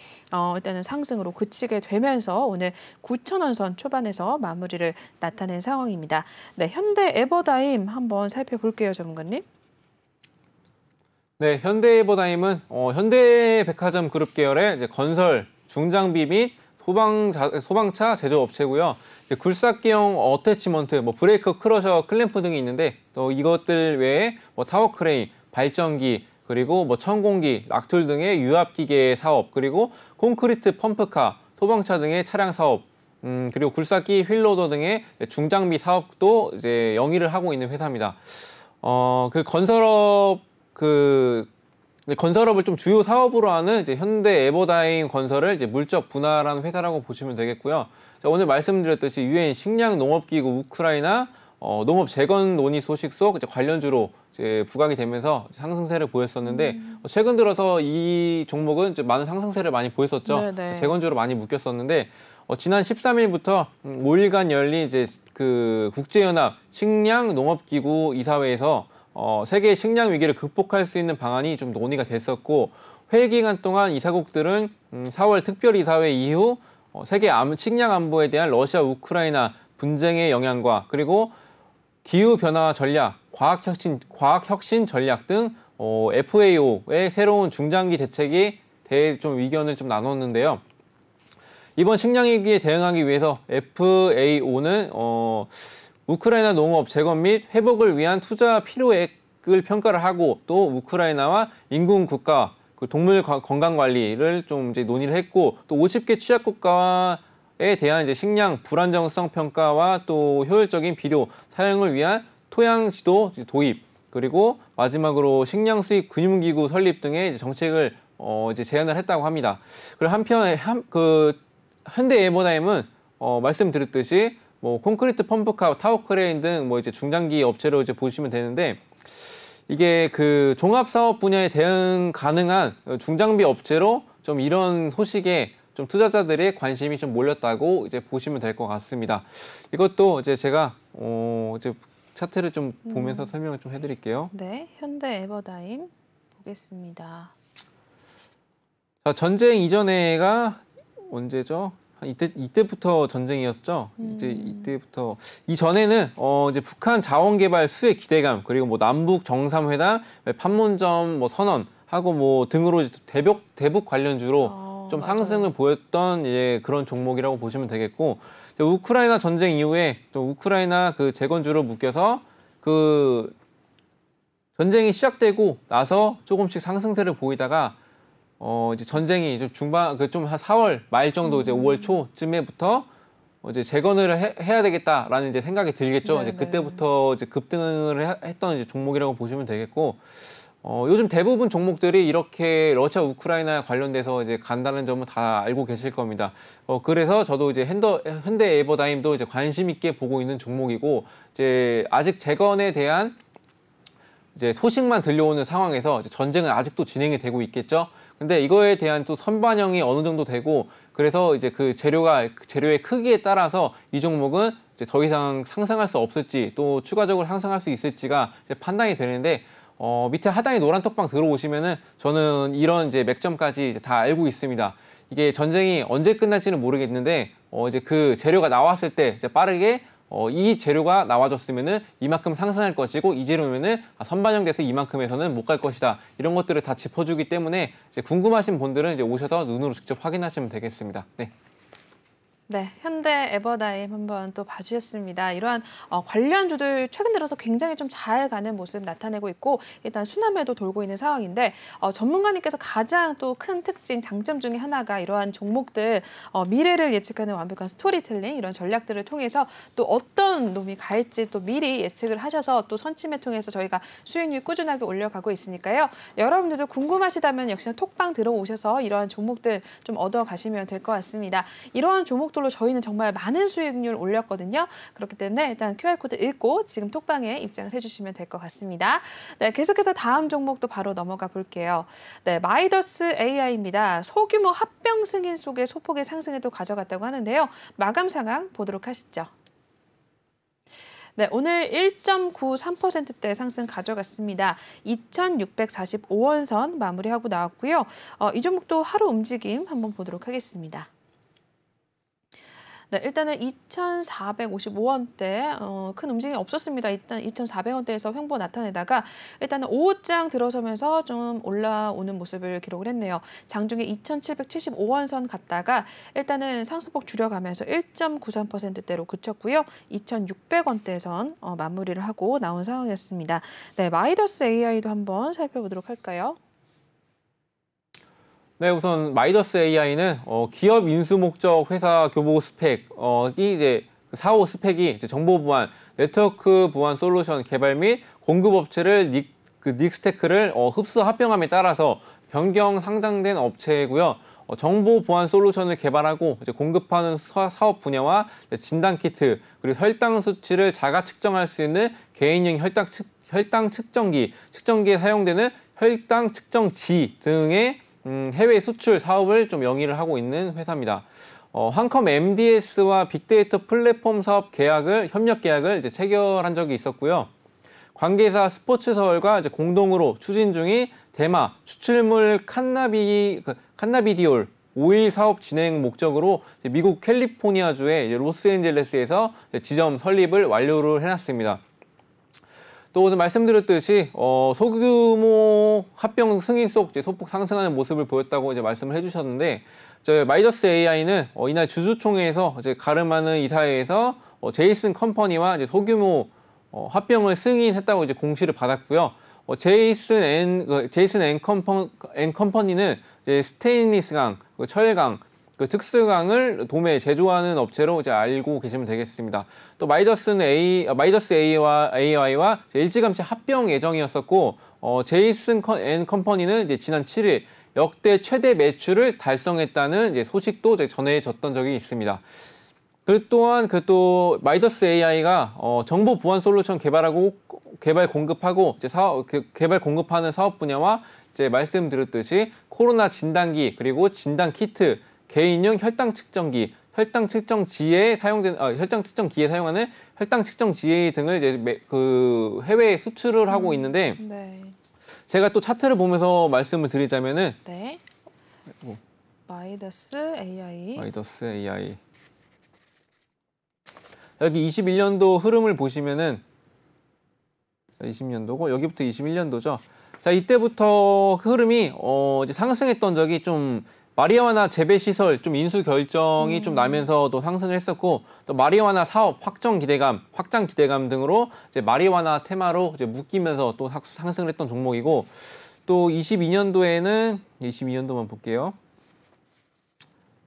일단은 상승으로 그치게 되면서 오늘 9,000원 선 초반에서 마무리를 나타낸 상황입니다. 네, 현대 에버다임 한번 살펴볼게요, 전문가님. 네, 현대 에버다임은 현대백화점 그룹 계열의 이제 건설 중장비 및 소방차 제조업체고요. 굴삭기형 어태치먼트, 뭐 브레이커, 크러셔, 클램프 등이 있는데, 또 이것들 외에 뭐 타워 크레인, 발전기, 그리고 뭐 천공기, 락툴 등의 유압기계 사업, 그리고 콘크리트 펌프카, 소방차 등의 차량 사업, 그리고 굴삭기, 휠로더 등의 중장비 사업도 이제 영위를 하고 있는 회사입니다. 그 건설업 건설업을 좀 주요 사업으로 하는 이제 현대 에버다임 건설을 이제 물적 분할한 회사라고 보시면 되겠고요. 자, 오늘 말씀드렸듯이 유엔 식량 농업기구 우크라이나 농업 재건 논의 소식 속 이제 관련주로 이제 부각이 되면서 상승세를 보였었는데 최근 들어서 이 종목은 이제 많은 상승세를 많이 보였었죠. 네네. 재건주로 많이 묶였었는데 지난 13일부터 5일간 열린 이제 그 국제연합 식량 농업기구 이사회에서 세계 식량 위기를 극복할 수 있는 방안이 좀 논의가 됐었고 회의 기간 동안 이사국들은 4월 특별이사회 이후 세계 식량 안보에 대한 러시아 우크라이나 분쟁의 영향과 그리고 기후 변화 전략, 과학혁신 전략 등 FAO의 새로운 중장기 대책에 대해 좀 의견을 좀 나눴는데요. 이번 식량 위기에 대응하기 위해서 FAO는 우크라이나 농업 재건 및 회복을 위한 투자 필요액을 평가를 하고 또 우크라이나와 인근 국가 그 동물 건강 관리를 좀 이제 논의를 했고 또 50개 취약 국가에 대한 이제 식량 불안정성 평가와 또 효율적인 비료 사용을 위한 토양 지도 도입 그리고 마지막으로 식량 수입 금융기구 설립 등의 이제 정책을 이제 제안을 했다고 합니다. 그리고 한편 현대 에버다임은 말씀드렸듯이 뭐 콘크리트 펌프카, 타워 크레인 등 뭐 이제 중장기 업체로 이제 보시면 되는데 이게 그 종합 사업 분야에 대응 가능한 중장비 업체로 좀 이런 소식에 좀 투자자들의 관심이 좀 몰렸다고 이제 보시면 될 것 같습니다. 이것도 이제 제가 이제 차트를 좀 보면서 설명을 좀 해드릴게요. 네, 현대 에버다임 보겠습니다. 자, 전쟁 이전에가 언제죠? 이때부터 전쟁이었죠. 이제 이때부터 이전에는 이제 북한 자원 개발 수혜 기대감 그리고 뭐 남북 정상회담, 판문점 뭐 선언하고 뭐 등으로 대북 관련주로 좀 맞아요. 상승을 보였던 그런 종목이라고 보시면 되겠고 우크라이나 전쟁 이후에 좀 우크라이나 그 재건주로 묶여서 그 전쟁이 시작되고 나서 조금씩 상승세를 보이다가 이제 전쟁이 좀 중반 좀 한 4월 말 정도 이제 5월 초쯤에부터 이제 재건을 해야 되겠다라는 이제 생각이 들겠죠. 이제 그때부터 이제 급등을 했던 이제 종목이라고 보시면 되겠고 요즘 대부분 종목들이 이렇게 러시아 우크라이나 관련돼서 이제 간다는 점은 다 알고 계실 겁니다. 그래서 저도 이제 현대 에버다임도 이제 관심 있게 보고 있는 종목이고 이제 아직 재건에 대한 이제 소식만 들려오는 상황에서 이제 전쟁은 아직도 진행이 되고 있겠죠. 근데 이거에 대한 또 선반영이 어느 정도 되고 그래서 이제 그 재료의 크기에 따라서 이 종목은 이제 더 이상 상승할 수 없을지 또 추가적으로 상승할 수 있을지가 이제 판단이 되는데 밑에 하단에 노란 톡방 들어오시면은 저는 이런 이제 맥점까지 이제 다 알고 있습니다. 이게 전쟁이 언제 끝날지는 모르겠는데 이제 그 재료가 나왔을 때 이제 빠르게 이 재료가 나와줬으면은 이만큼 상승할 것이고 이 재료면은 선반영돼서 이만큼에서는 못 갈 것이다. 이런 것들을 다 짚어주기 때문에 이제 궁금하신 분들은 이제 오셔서 눈으로 직접 확인하시면 되겠습니다. 네. 네, 현대 에버다임 한번 또 봐주셨습니다. 이러한 관련주들 최근 들어서 굉장히 좀 잘 가는 모습 나타내고 있고 일단 순환매도 돌고 있는 상황인데 전문가님께서 가장 또 큰 특징, 장점 중에 하나가 이러한 종목들 미래를 예측하는 완벽한 스토리텔링 이런 전략들을 통해서 또 어떤 놈이 갈지 또 미리 예측을 하셔서 또 선침에 통해서 저희가 수익률 꾸준하게 올려가고 있으니까요. 여러분들도 궁금하시다면 역시나 톡방 들어오셔서 이러한 종목들 좀 얻어가시면 될 것 같습니다. 이러한 종목들 저희는 정말 많은 수익률 올렸거든요. 그렇기 때문에 일단 QR코드 읽고 지금 톡방에 입장을 해주시면 될 것 같습니다. 네, 계속해서 다음 종목도 바로 넘어가 볼게요. 네, 마이더스 AI입니다. 소규모 합병 승인 속에 소폭의 상승을 또 가져갔다고 하는데요. 마감 상황 보도록 하시죠. 네, 오늘 1.93%대 상승 가져갔습니다. 2,645원 선 마무리하고 나왔고요. 이 종목도 하루 움직임 한번 보도록 하겠습니다. 네, 일단은 2,455원대 큰 움직임이 없었습니다. 일단 2,400원대에서 횡보 나타내다가 일단은 오후장 들어서면서 좀 올라오는 모습을 기록을 했네요. 장중에 2,775원 선 갔다가 일단은 상승폭 줄여가면서 1.93%대로 그쳤고요. 2,600원대 선 마무리를 하고 나온 상황이었습니다. 네, 마이더스 AI도 한번 살펴보도록 할까요? 네, 우선 마이더스 AI는 기업 인수 목적 회사 교보 스펙 이 이제 사후 스펙이 이제 정보 보안, 네트워크 보안 솔루션 개발 및 공급 업체를 그 닉스테크를 흡수 합병함에 따라서 변경 상장된 업체고요. 정보 보안 솔루션을 개발하고 이제 공급하는 사업 분야와 진단 키트 그리고 혈당 수치를 자가 측정할 수 있는 개인용 혈당 측정기에 사용되는 혈당 측정지 등의 해외 수출 사업을 좀 영위를 하고 있는 회사입니다. 한컴 MDS와 빅데이터 플랫폼 사업 협력 계약을 이제 체결한 적이 있었고요. 관계사 스포츠서울과 이제 공동으로 추진 중인 대마 추출물 칸나비디올 오일 사업 진행 목적으로 미국 캘리포니아주의 로스앤젤레스에서 지점 설립을 완료를 해놨습니다. 또 오늘 말씀드렸듯이 소규모 합병 승인 속 소폭 상승하는 모습을 보였다고 이제 말씀을 해주셨는데 저희 마이더스 AI는 이날 주주총회에서 이제 가름하는 이사회에서 제이슨 컴퍼니와 이제 소규모 합병을 승인했다고 이제 공시를 받았고요. 제이슨 앤 컴퍼니는 이제 스테인리스강, 철강, 특수강을 도매 제조하는 업체로 이제 알고 계시면 되겠습니다. 또 마이더스 AI와 일찌감치 합병 예정이었었고, 제이슨 앤 컴퍼니는 이제 지난 7일 역대 최대 매출을 달성했다는 이제 소식도 이제 전해졌던 적이 있습니다. 또한 마이더스 AI가 정보 보안 솔루션 개발 공급하고 이제 개발 공급하는 사업 분야와 이제 말씀드렸듯이 코로나 진단기 그리고 진단 키트, 개인용 혈당 측정기에 사용하는 혈당 측정지 등을 이제 해외에 수출을 하고 있는데 네. 제가 또 차트를 보면서 말씀을 드리자면은 네. 마이더스 AI. 여기 21년도 흐름을 보시면은 20년도고 여기부터 21년도죠. 자, 이때부터 흐름이 이제 상승했던 적이 좀 마리화나 재배 시설 좀 인수 결정이 좀 나면서도 상승을 했었고 또 마리화나 사업 확장 기대감 등으로 이제 마리화나 테마로 이제 묶이면서 또 상승을 했던 종목이고 또 22년도만 볼게요.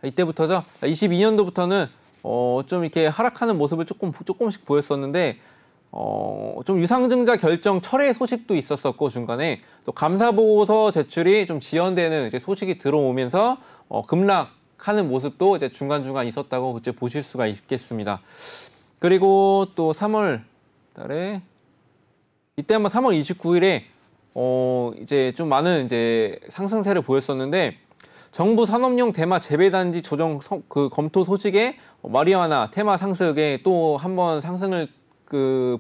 이때부터죠. 22년도부터는 좀 이렇게 하락하는 모습을 조금씩 보였었는데 좀 유상증자 결정 철회 소식도 있었었고 중간에 또 감사보고서 제출이 좀 지연되는 이제 소식이 들어오면서 급락하는 모습도 이제 중간중간 있었다고 이제 보실 수가 있겠습니다. 그리고 또 3월 달에 이때 한번 3월 29일에 이제 좀 많은 이제 상승세를 보였었는데 정부 산업용 대마 재배단지 조정 검토 소식에 마리화나 테마 상승에 또 한번 상승을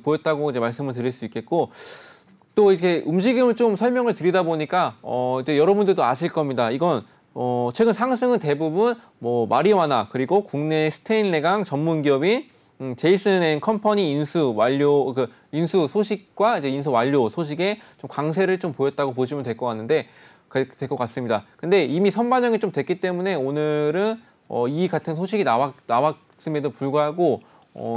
보였다고 이제 말씀을 드릴 수 있겠고 또 이렇게 움직임을 좀 설명을 드리다 보니까 이제 여러분들도 아실 겁니다. 이건 최근 상승은 대부분 마리화나 그리고 국내 스테인레강 전문 기업인 제이슨 앤 컴퍼니 인수 소식과 이제 인수 완료 소식에 좀 강세를 좀 보였다고 보시면 될 것 같습니다. 근데 이미 선반영이 좀 됐기 때문에 오늘은 이 같은 소식이 나왔음에도 불구하고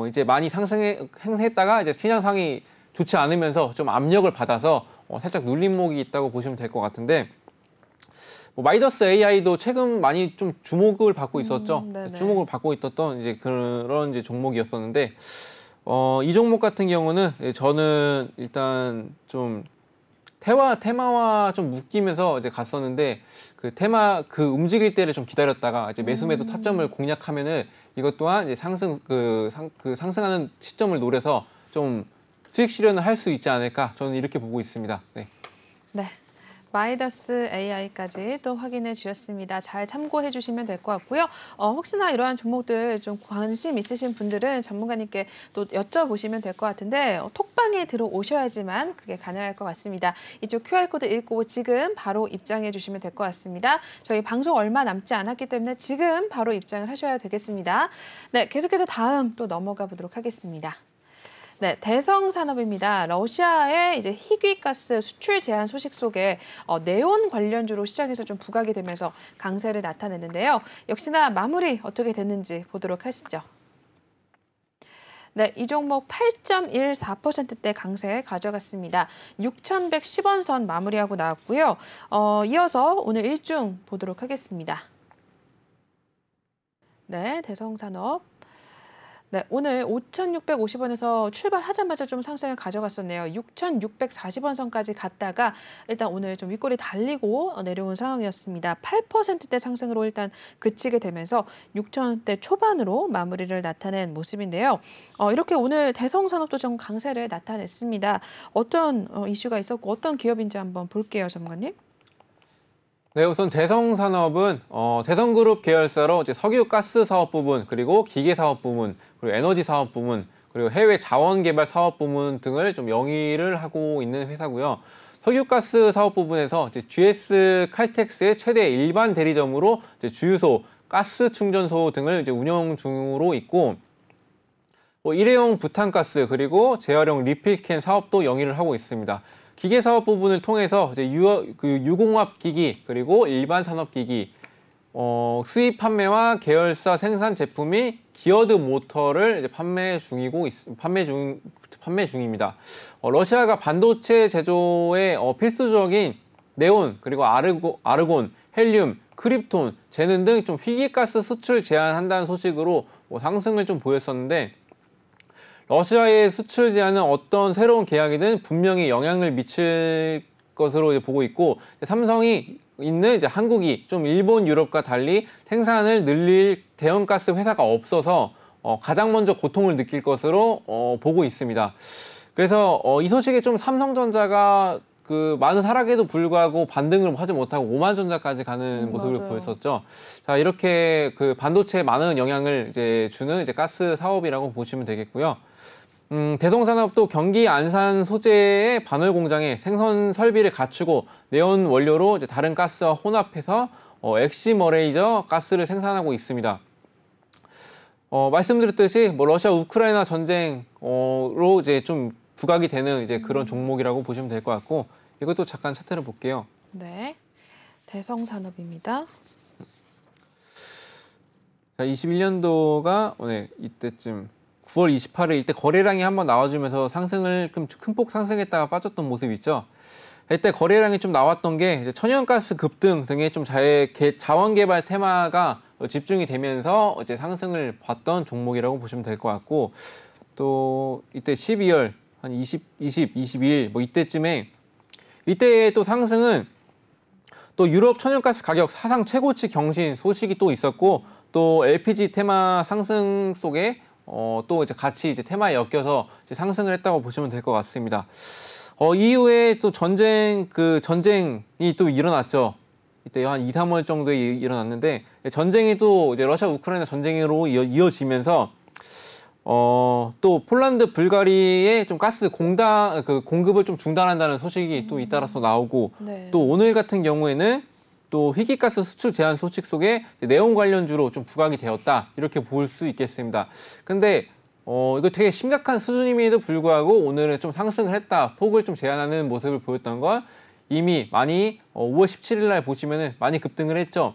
이제 많이 상승했다가 이제 시장상이 좋지 않으면서 좀 압력을 받아서 살짝 눌림목이 있다고 보시면 될 것 같은데 마이더스 AI도 최근 많이 좀 주목을 받고 있었죠. 주목을 받고 있었던 이제 그런 이제 종목이었었는데 이 종목 같은 경우는 저는 일단 좀 테마와 좀 묶이면서 이제 갔었는데 그 움직일 때를 좀 기다렸다가 이제 매수 타점을 공략하면은 이것 또한 이제 상승하는 시점을 노려서 좀 수익 실현을 할 수 있지 않을까 저는 이렇게 보고 있습니다. 네. 마이더스 AI까지 또 확인해 주셨습니다. 잘 참고해 주시면 될 것 같고요. 혹시나 이러한 종목들 좀 관심 있으신 분들은 전문가님께 또 여쭤보시면 될 것 같은데 톡방에 들어오셔야지만 그게 가능할 것 같습니다. 이쪽 QR코드 읽고 지금 바로 입장해 주시면 될 것 같습니다. 저희 방송 얼마 남지 않았기 때문에 지금 바로 입장을 하셔야 되겠습니다. 네, 계속해서 다음 또 넘어가 보도록 하겠습니다. 네, 대성산업입니다. 러시아의 이제 희귀가스 수출 제한 소식 속에 네온 관련주로 시장에서 좀 부각이 되면서 강세를 나타냈는데요. 역시나 마무리 어떻게 됐는지 보도록 하시죠. 네, 이 종목 8.14%대 강세 가져갔습니다. 6,110원 선 마무리하고 나왔고요. 이어서 오늘 일중 보도록 하겠습니다. 네, 대성산업. 네, 오늘 5,650원에서 출발하자마자 좀 상승을 가져갔었네요. 6,640원 선까지 갔다가 일단 오늘 좀 윗골이 달리고 내려온 상황이었습니다. 8%대 상승으로 일단 그치게 되면서 6,000원대 초반으로 마무리를 나타낸 모습인데요. 이렇게 오늘 대성산업도 좀 강세를 나타냈습니다. 어떤 이슈가 있었고 어떤 기업인지 한번 볼게요, 전문가님. 네, 우선 대성산업은 대성그룹 계열사로 이제 석유 가스 사업 부분, 그리고 기계 사업 부분, 그리고 에너지 사업 부분, 그리고 해외 자원 개발 사업 부분 등을 좀 영위를 하고 있는 회사고요. 석유 가스 사업 부분에서 이제 GS 칼텍스의 최대 일반 대리점으로 이제 주유소, 가스 충전소 등을 이제 운영 중으로 있고, 일회용 부탄가스 그리고 재활용 리필캔 사업도 영위를 하고 있습니다. 기계 사업 부분을 통해서 이제 유공합 기기 그리고 일반 산업 기기, 수입 판매와 계열사 생산 제품이 기어드 모터를 이제 판매 중입니다. 러시아가 반도체 제조에 필수적인 네온 그리고 아르곤, 헬륨, 크립톤, 제는 등 좀 희귀가스 수출 제한한다는 소식으로 상승을 좀 보였었는데. 러시아의 수출 제한은 어떤 새로운 계약이든 분명히 영향을 미칠 것으로 이제 보고 있고, 삼성이 있는 이제 한국이 좀 일본, 유럽과 달리 생산을 늘릴 대형가스 회사가 없어서 가장 먼저 고통을 느낄 것으로 보고 있습니다. 그래서 이 소식에 좀 삼성전자가 그 많은 하락에도 불구하고 반등을 하지 못하고 5만전자까지 가는 모습을 맞아요. 보였었죠. 자, 이렇게 그 반도체에 많은 영향을 이제 주는 이제 가스 사업이라고 보시면 되겠고요. 대성산업도 경기 안산 소재의 반월 공장에 생선 설비를 갖추고 네온 원료로 이제 다른 가스와 혼합해서 엑시머레이저 가스를 생산하고 있습니다. 말씀드렸듯이 러시아 우크라이나 전쟁으로 이제 좀 부각이 되는 이제 그런 종목이라고 보시면 될 것 같고, 이것도 잠깐 차트를 볼게요. 네, 대성산업입니다. 자, 21년도가 이때쯤 9월 28일 이때 거래량이 한번 나와주면서 상승을 큰 폭 상승했다가 빠졌던 모습 있죠. 이때 거래량이 좀 나왔던 게 이제 천연가스 급등 등의 좀 자원 개발 테마가 집중이 되면서 이제 상승을 봤던 종목이라고 보시면 될 것 같고, 또 이때 12월 한 22일 이때 또 상승은 또 유럽 천연가스 가격 사상 최고치 경신 소식이 또 있었고, 또 LPG 테마 상승 속에 또 이제 같이 이제 테마에 엮여서 이제 상승을 했다고 보시면 될 것 같습니다. 이후에 또 전쟁이 또 일어났죠. 이때 한 2, 3월 정도에 일어났는데, 전쟁이 또 이제 러시아 우크라이나 전쟁으로 이어지면서 또 폴란드, 불가리아에 좀 가스 공급을 좀 중단한다는 소식이 또 잇따라서 나오고, 네. 또 오늘 같은 경우에는 또 희귀가스 수출 제한 소식 속에 네온 관련주로 좀 부각이 되었다, 이렇게 볼 수 있겠습니다. 근데 이거 되게 심각한 수준임에도 불구하고 오늘은 좀 상승을 했다, 폭을 좀 제한하는 모습을 보였던 건 이미 많이 5월 17일 날 보시면은 많이 급등을 했죠.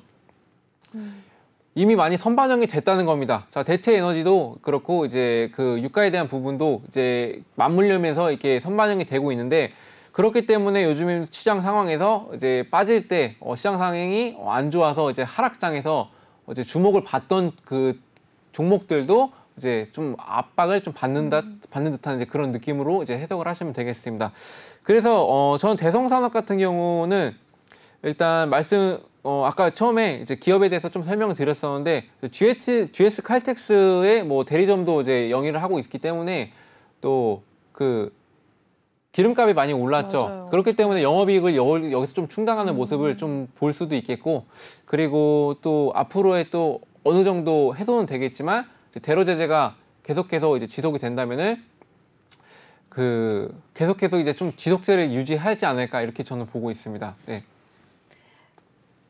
이미 많이 선반영이 됐다는 겁니다. 자, 대체 에너지도 그렇고 이제 그 유가에 대한 부분도 이제 맞물리면서 이렇게 선반영이 되고 있는데, 그렇기 때문에 요즘 시장 상황에서 이제 빠질 때 시장 상황이 안 좋아서 이제 하락장에서 이제 주목을 받던 그 종목들도 이제 좀 압박을 좀 받는 듯한 이제 그런 느낌으로 이제 해석을 하시면 되겠습니다. 그래서 저는 대성산업 같은 경우는 일단 아까 처음에 이제 기업에 대해서 좀 설명을 드렸었는데, GS 칼텍스의 뭐 대리점도 이제 영위를 하고 있기 때문에 또 그 기름값이 많이 올랐죠. 맞아요. 그렇기 때문에 영업이익을 여기서 좀 충당하는 모습을 좀 볼 수도 있겠고, 그리고 또 앞으로의 또 어느 정도 해소는 되겠지만 대로 제재가 계속해서 이제 지속이 된다면은 계속해서 이제 좀 지속세를 유지하지 않을까, 이렇게 저는 보고 있습니다. 네.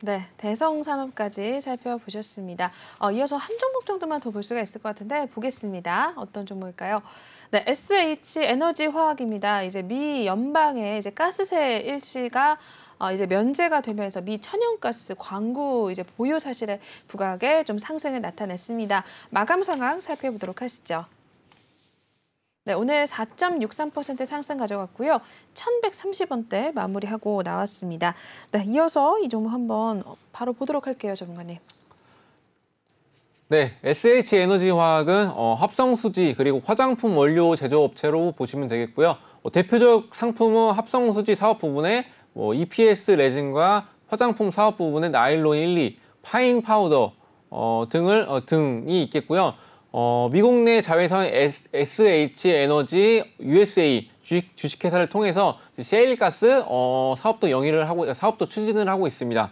네, 대성산업까지 살펴보셨습니다. 이어서 한 종목 정도만 더 볼 수가 있을 것 같은데 보겠습니다. 어떤 종목일까요? 네, SH에너지화학입니다. 이제 미 연방의 이제 가스세 일시가 이제 면제가 되면서 미 천연가스 광구 이제 보유 사실의 부각에 좀 상승을 나타냈습니다. 마감 상황 살펴보도록 하시죠. 네, 오늘 4.63% 상승 가져갔고요. 1,130원대 마무리하고 나왔습니다. 네, 이어서 이 종목 한번 바로 보도록 할게요, 전문가님. 네, SH에너지화학은 합성수지 그리고 화장품 원료 제조업체로 보시면 되겠고요. 대표적 상품은 합성수지 사업 부분에 EPS 레진과 화장품 사업 부분에 나일론 1, 2, 파인 파우더 등이 있겠고요. 미국 내 자회사인 SH에너지 USA 주식회사를 통해서 셰일가스 사업도 추진을 하고 있습니다.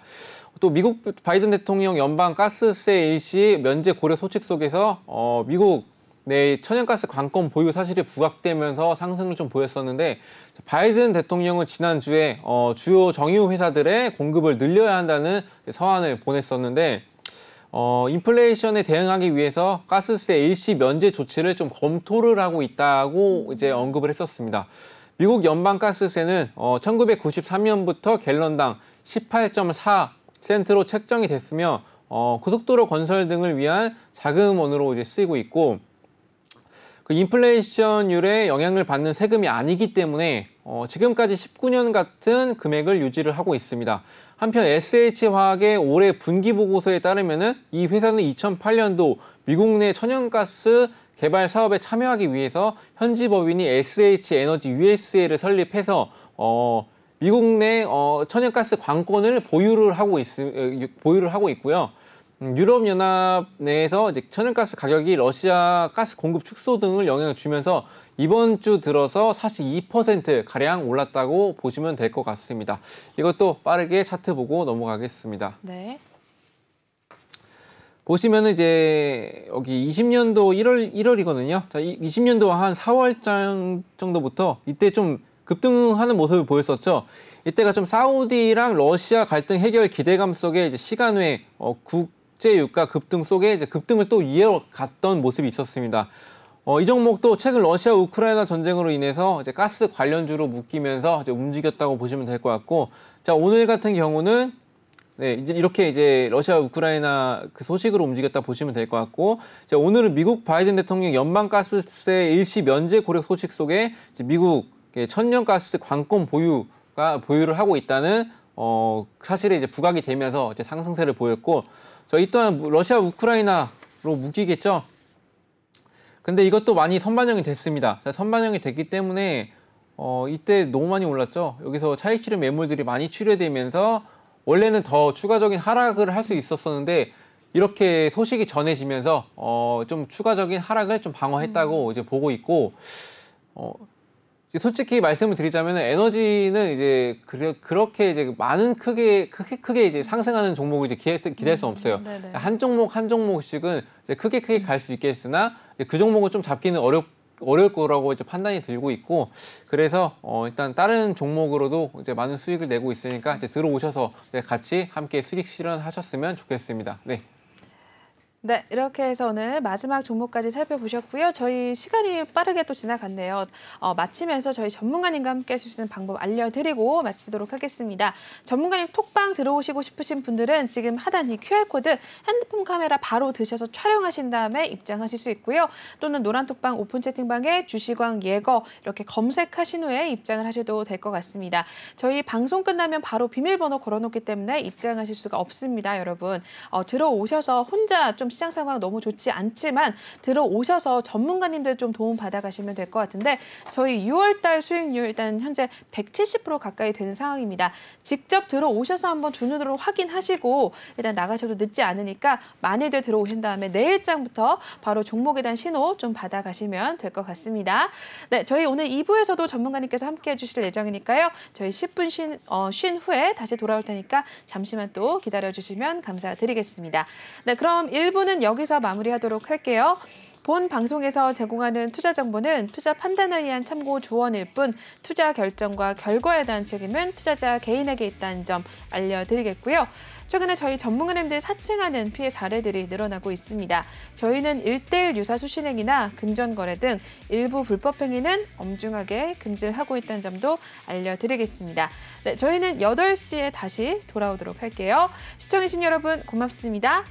또 미국 바이든 대통령 연방 가스세 일시 면제 고려 소식 속에서 미국 내 천연가스 관건 보유 사실이 부각되면서 상승을 좀 보였었는데, 바이든 대통령은 지난주에 주요 정유 회사들의 공급을 늘려야 한다는 서한을 보냈었는데, 인플레이션에 대응하기 위해서 가스세 일시 면제 조치를 좀 검토를 하고 있다고 이제 언급을 했었습니다. 미국 연방 가스세는 1993년부터 갤런당 18.4센트로 책정이 됐으며 고속도로 건설 등을 위한 자금원으로 이제 쓰이고 있고, 그 인플레이션율에 영향을 받는 세금이 아니기 때문에 지금까지 19년 같은 금액을 유지를 하고 있습니다. 한편 SH화학의 올해 분기 보고서에 따르면은 이 회사는 2008년도 미국 내 천연가스 개발 사업에 참여하기 위해서 현지 법인이 SH에너지 USA를 설립해서 미국 내 천연가스 관건을 보유를 하고 있고요. 유럽연합 내에서 이제 천연가스 가격이 러시아 가스 공급 축소 등을 영향을 주면서 이번 주 들어서 42% 가량 올랐다고 보시면 될 것 같습니다. 이것도 빠르게 차트 보고 넘어가겠습니다. 네. 보시면은 이제 여기 20년도 1월이거든요. 자, 20년도 한 4월 정도부터 이때 좀 급등하는 모습을 보였었죠. 이때가 좀 사우디랑 러시아 갈등 해결 기대감 속에 이제 시간 외 국제 유가 급등 속에 이제 급등을 또 이어갔던 모습이 있었습니다. 이 종목도 최근 러시아 우크라이나 전쟁으로 인해서 이제 가스 관련주로 묶이면서 이제 움직였다고 보시면 될 것 같고, 자, 오늘 같은 경우는 네, 이제 러시아 우크라이나 그 소식으로 움직였다 보시면 될 것 같고, 자, 오늘은 미국 바이든 대통령 연방가스세 일시 면제 고려 소식 속에 이제 미국 천연가스 관건 보유를 하고 있다는 사실에 이제 부각이 되면서 이제 상승세를 보였고, 이 또한 러시아 우크라이나로 묶이겠죠. 근데 이것도 많이 선반영이 됐습니다. 자, 선반영이 됐기 때문에 이때 너무 많이 올랐죠. 여기서 차익 실현 매물들이 많이 출회되면서 원래는 더 추가적인 하락을 할 수 있었었는데, 이렇게 소식이 전해지면서 좀 추가적인 하락을 좀 방어했다고 이제 보고 있고, 솔직히 말씀을 드리자면 에너지는 이제 그렇게 이제 크게 이제 상승하는 종목을 이제 기대할 수 없어요. 네네. 한 종목씩은 이제 크게 갈 수 있겠으나 그 종목은 좀 잡기는 어려울 거라고 이제 판단이 들고 있고, 그래서 일단 다른 종목으로도 이제 많은 수익을 내고 있으니까 이제 들어오셔서 이제 같이 함께 수익 실현하셨으면 좋겠습니다. 네. 네, 이렇게 해서 오늘 마지막 종목까지 살펴보셨고요. 저희 시간이 빠르게 또 지나갔네요. 마치면서 저희 전문가님과 함께 하실 수 있는 방법 알려드리고 마치도록 하겠습니다. 전문가님 톡방 들어오시고 싶으신 분들은 지금 하단 이 QR코드 핸드폰 카메라 바로 드셔서 촬영하신 다음에 입장하실 수 있고요. 또는 노란 톡방 오픈 채팅방에 주시광 예거 이렇게 검색하신 후에 입장을 하셔도 될 것 같습니다. 저희 방송 끝나면 바로 비밀번호 걸어놓기 때문에 입장하실 수가 없습니다, 여러분. 들어오셔서 혼자 좀 시장 상황 너무 좋지 않지만 들어오셔서 전문가님들 좀 도움 받아가시면 될 것 같은데, 저희 6월달 수익률 일단 현재 170% 가까이 되는 상황입니다. 직접 들어오셔서 한번 두 눈으로 확인하시고 일단 나가셔도 늦지 않으니까 많이들 들어오신 다음에 내일장부터 바로 종목에 대한 신호 좀 받아가시면 될 것 같습니다. 네, 저희 오늘 2부에서도 전문가님께서 함께해 주실 예정이니까요. 저희 10분 쉰 후에 다시 돌아올 테니까 잠시만 또 기다려주시면 감사드리겠습니다. 네, 그럼 1부는 여기서 마무리하도록 할게요. 본 방송에서 제공하는 투자 정보는 투자 판단을 위한 참고 조언일 뿐 투자 결정과 결과에 대한 책임은 투자자 개인에게 있다는 점 알려드리겠고요. 최근에 저희 전문가님들이 사칭하는 피해 사례들이 늘어나고 있습니다. 저희는 1:1 유사 수신행위나 금전거래 등 일부 불법 행위는 엄중하게 금지를 하고 있다는 점도 알려드리겠습니다. 네, 저희는 8시에 다시 돌아오도록 할게요. 시청해주신 여러분 고맙습니다.